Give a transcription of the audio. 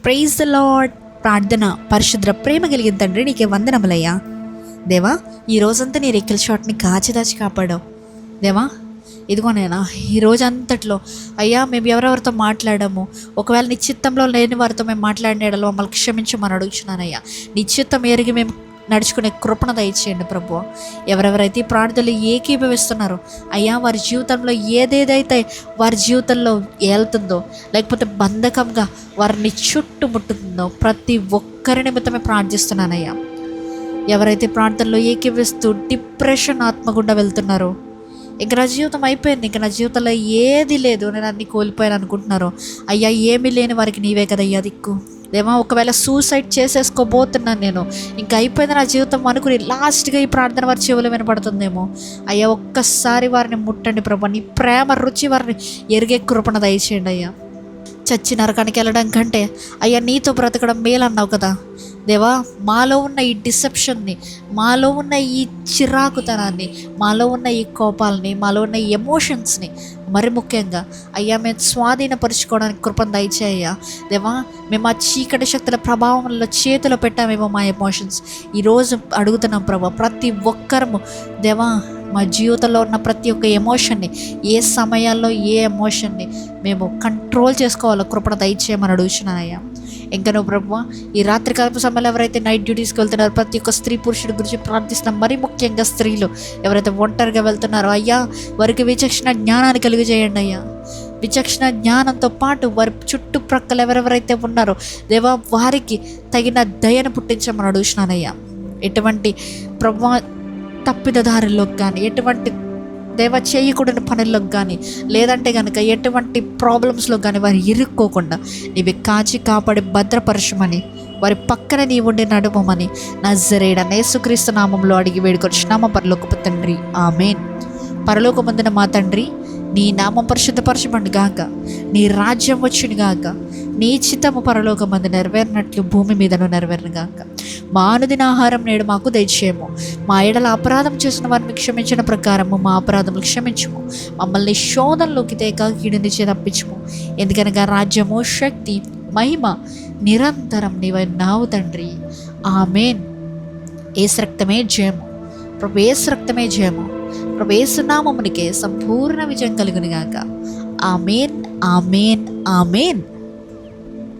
Praise the lord. ప్రార్థన. పరిశుద్ర ప్రేమ కలిగిన తండ్రి, నీకే వందనములయ్యా. దేవా, ఈ రోజంతా నీ రెక్కల షాట్ని కాచిదాచి కాపాడావు దేవా. ఇదిగోనైనా ఈ రోజంతట్లో అయ్యా మేము ఎవరెవరితో మాట్లాడాము, ఒకవేళ నిశ్చిత్తంలో లేని వారితో మేము మాట్లాడినేడలో మమ్మల్ని క్షమించమని అడుగుచున్నానయ్యా. నిశ్చిత్తం ఎరిగి మేము నడుచుకునే కృపణ దయచేయండి ప్రభు. ఎవరెవరైతే ఈ ప్రార్థనలు ఏకీభవిస్తున్నారో అయ్యా, వారి జీవితంలో ఏదేదైతే వారి జీవితంలో ఏళ్తుందో, లేకపోతే బంధకంగా వారిని చుట్టుముట్టుతుందో ప్రతి ఒక్కరి నిమిత్తమే ప్రార్థిస్తున్నానయ్యా. ఎవరైతే ప్రార్థనలో ఏకీభవిస్తూ డిప్రెషన్ ఆత్మగుండా వెళ్తున్నారో, ఇంక నా జీవితం అయిపోయింది, ఇంక నా జీవితంలో ఏది లేదు, నేను అన్నీ కోల్పోయాను అనుకుంటున్నారో, అయ్యా ఏమీ లేని వారికి నీవే కదయ్యా దిక్కు దేవా. ఒకవేళ సూసైడ్ చేసేసుకోబోతున్నాను, నేను ఇంకా అయిపోయింది నా జీవితం అనుకుని లాస్ట్గా ఈ ప్రార్థన వారి చెవులు వినపడుతుందేమో, అయ్యా ఒక్కసారి వారిని ముట్టండి ప్రభు. నీ ప్రేమ రుచి వారిని ఎరిగే కృపణ దయచేయండి అయ్యా. చచ్చి నరకానికి వెళ్ళడం కంటే అయ్యా నీతో బ్రతకడం మేలన్నావు కదా దేవా. మాలో ఉన్న ఈ డిసెప్షన్ని, మాలో ఉన్న ఈ చిరాకుతనాన్ని, మాలో ఉన్న ఈ కోపాలని, మాలో ఉన్న ఈ ఎమోషన్స్ని మరి ముఖ్యంగా అయ్యా మేము స్వాధీనపరుచుకోవడానికి కృపను దయచేయ్యా దేవా. మేము ఆ చీకటి శక్తుల ప్రభావంలో చేతిలో పెట్టామేమో మా ఎమోషన్స్. ఈరోజు అడుగుతున్నాం ప్రభా, ప్రతి ఒక్కరము దేవా మా జీవితంలో ఉన్న ప్రతి ఒక్క ఎమోషన్ని, ఏ సమయాల్లో ఏ ఎమోషన్ని మేము కంట్రోల్ చేసుకోవాలో కృపణ దయచేయమని అడుగుతున్నానయ్యా. ఇంకా నువ్వు ప్రభు, ఈ రాత్రికాలపు సమయంలో ఎవరైతే నైట్ డ్యూటీస్కి వెళ్తున్నారో ప్రతి ఒక్క స్త్రీ పురుషుడి గురించి ప్రార్థిస్తున్నాం. మరీ ముఖ్యంగా స్త్రీలు ఎవరైతే ఒంటరిగా వెళ్తున్నారో అయ్యా, వారికి విచక్షణ జ్ఞానాన్ని కలుగజేయండి అయ్యా. విచక్షణ జ్ఞానంతో పాటు వారి చుట్టుప్రక్కల ఎవరెవరైతే ఉన్నారో దేవా, వారికి తగిన దయను పుట్టించమని అడుగుతున్నానయ్యా. ఎటువంటి ప్రభు తప్పిదదారుల్లోకి కానీ, ఎటువంటి దేవ చేయకూడని పనుల్లోకి కానీ, లేదంటే కనుక ఎటువంటి ప్రాబ్లమ్స్లో కానీ వారు ఇరుక్కోకుండా నీవి కాచి కాపాడి భద్రపరచమని, వారి పక్కన నీ ఉండి నడుమని నజరేయుడైన యేసుక్రీస్తు నామంలో అడిగి వేడుకొచ్చున్నాము పరలోకపు తండ్రి, ఆమేన్. పరలోకమందున మా తండ్రి, నీ నామం పరిశుద్ధపరచబడును గాక, నీ రాజ్యం వచ్చును గాక, నీ చిత్తము పరలోకమందు నెరవేరినట్లు భూమి మీదను నెరవేరును గాక. మా అనుదిన ఆహారం నేడు మాకు దయచేయము. మా ఎడల అపరాధం చేసిన వారిని క్షమించిన ప్రకారము మా అపరాధములు క్షమించుము. మమ్మల్ని శోధనలోకి తేక కీడు నుంచి తప్పించుము. ఎందుకనగా రాజ్యము, శక్తి, మహిమ నిరంతరం నీవైనావు తండ్రి, ఆమేన్. యేసు రక్తమే జయము ప్రభు, యేసు రక్తమే జయము ప్రభు. యేసు నామమునికే సంపూర్ణ విజయం కలుగును గాక. ఆమేన్, ఆమేన్, ఆమేన్.